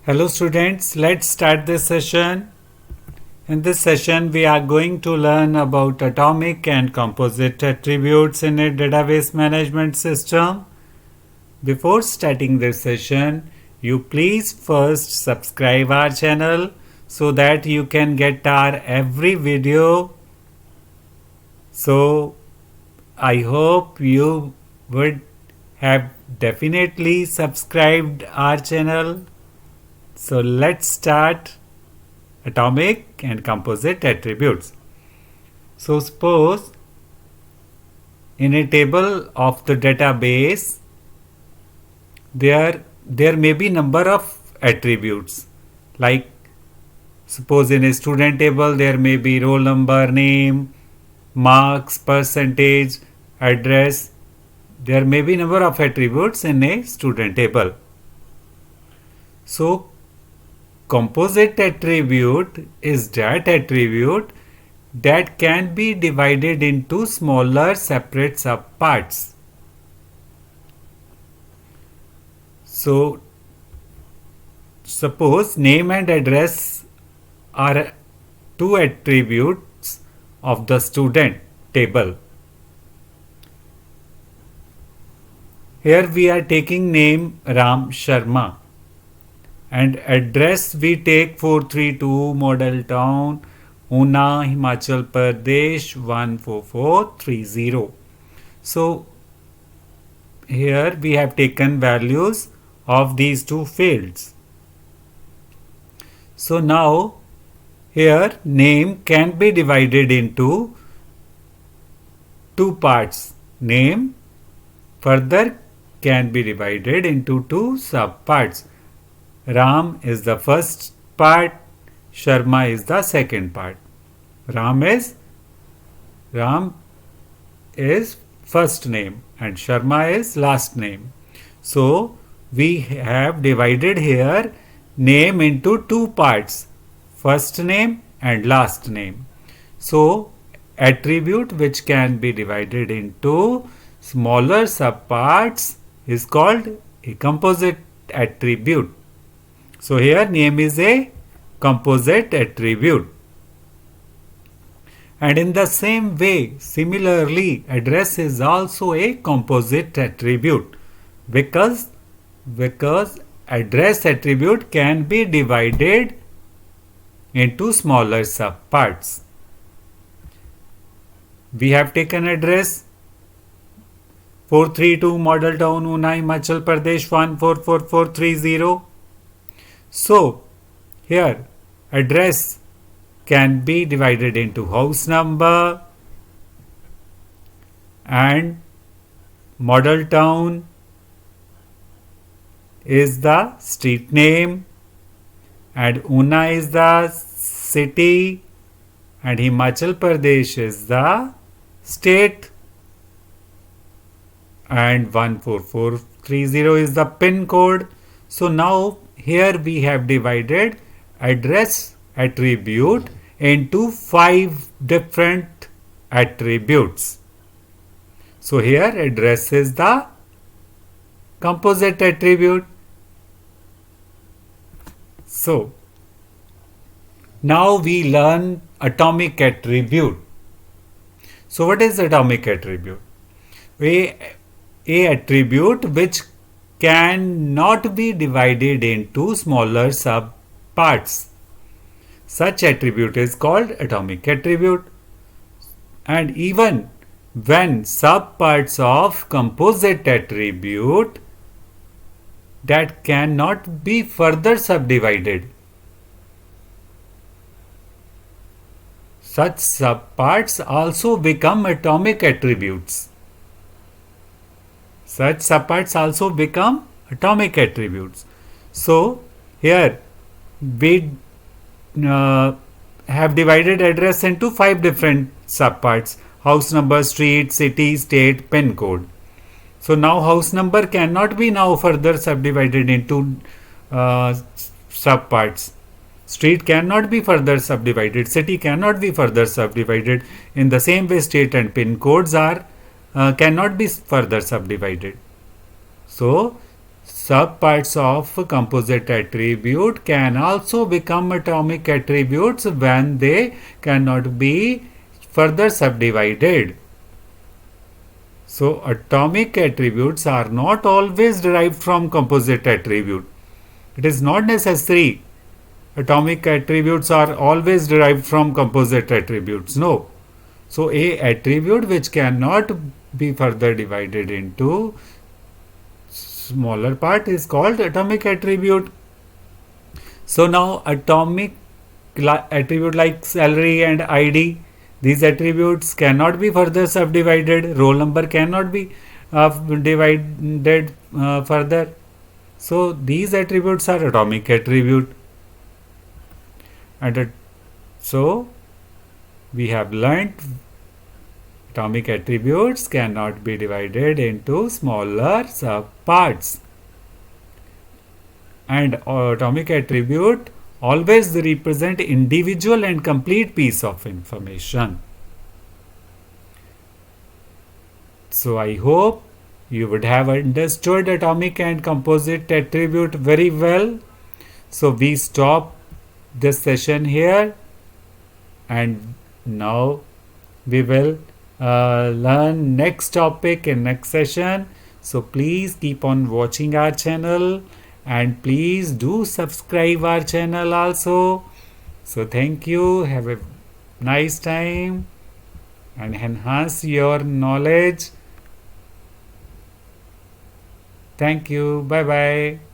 Hello students, let's start this session. In this session, we are going to learn about atomic and composite attributes in a database management system. Before starting this session, you please first subscribe our channel so that you can get our every video. So, I hope you would have definitely subscribed our channel. So let's start atomic and composite attributes. So suppose in a table of the database there may be number of attributes, like suppose in a student table there may be roll number, name, marks, percentage, address. There may be number of attributes in a student table. So composite attribute is that attribute that can be divided into smaller separate subparts. So suppose name and address are two attributes of the student table. Here we are taking name Ram Sharma. And address we take 432 Model Town, Una, Himachal Pradesh 14430. So here we have taken values of these two fields. So now here name can be divided into two parts. Name further can be divided into two subparts. Ram is the first part, Sharma is the second part. Ram is first name and Sharma is last name. So we have divided here name into two parts, first name and last name. So attribute which can be divided into smaller subparts is called a composite attribute. So here name is a composite attribute. And in the same way, similarly, address is also a composite attribute because address attribute can be divided into smaller subparts. We have taken address 432 Model Town, Una, Himachal Pradesh 14430. So here address can be divided into house number and Model Town is the street name and Una is the city and Himachal Pradesh is the state and 14430 is the pin code. So now here we have divided address attribute into 5 different attributes. So here address is the composite attribute. So now we learn atomic attribute. So what is atomic attribute? A attribute which cannot be divided into smaller subparts. Such attribute is called atomic attribute. And even when subparts of composite attribute that cannot be further subdivided, such subparts also become atomic attributes. Such subparts also become atomic attributes. So here we have divided address into 5 different subparts: house number, street, city, state, pin code. So now house number cannot be now further subdivided into subparts. Street cannot be further subdivided. City cannot be further subdivided. In the same way, state and pin codes are cannot be further subdivided. So subparts of composite attribute can also become atomic attributes when they cannot be further subdivided. So atomic attributes are not always derived from composite attribute. It is not necessary atomic attributes are always derived from composite attributes. No. So a attribute which cannot be further divided into smaller part is called atomic attribute. So now atomic attribute like salary and ID, these attributes cannot be further subdivided. Roll number cannot be divided further. So these attributes are atomic attribute. And so we have learnt atomic attributes cannot be divided into smaller subparts. And atomic attribute always represent individual and complete piece of information. So I hope you would have understood atomic and composite attribute very well. So we stop this session here, and now we will learn next topic in next session. So please keep on watching our channel, and please do subscribe our channel also. So thank you, have a nice time and enhance your knowledge. Thank you, bye bye.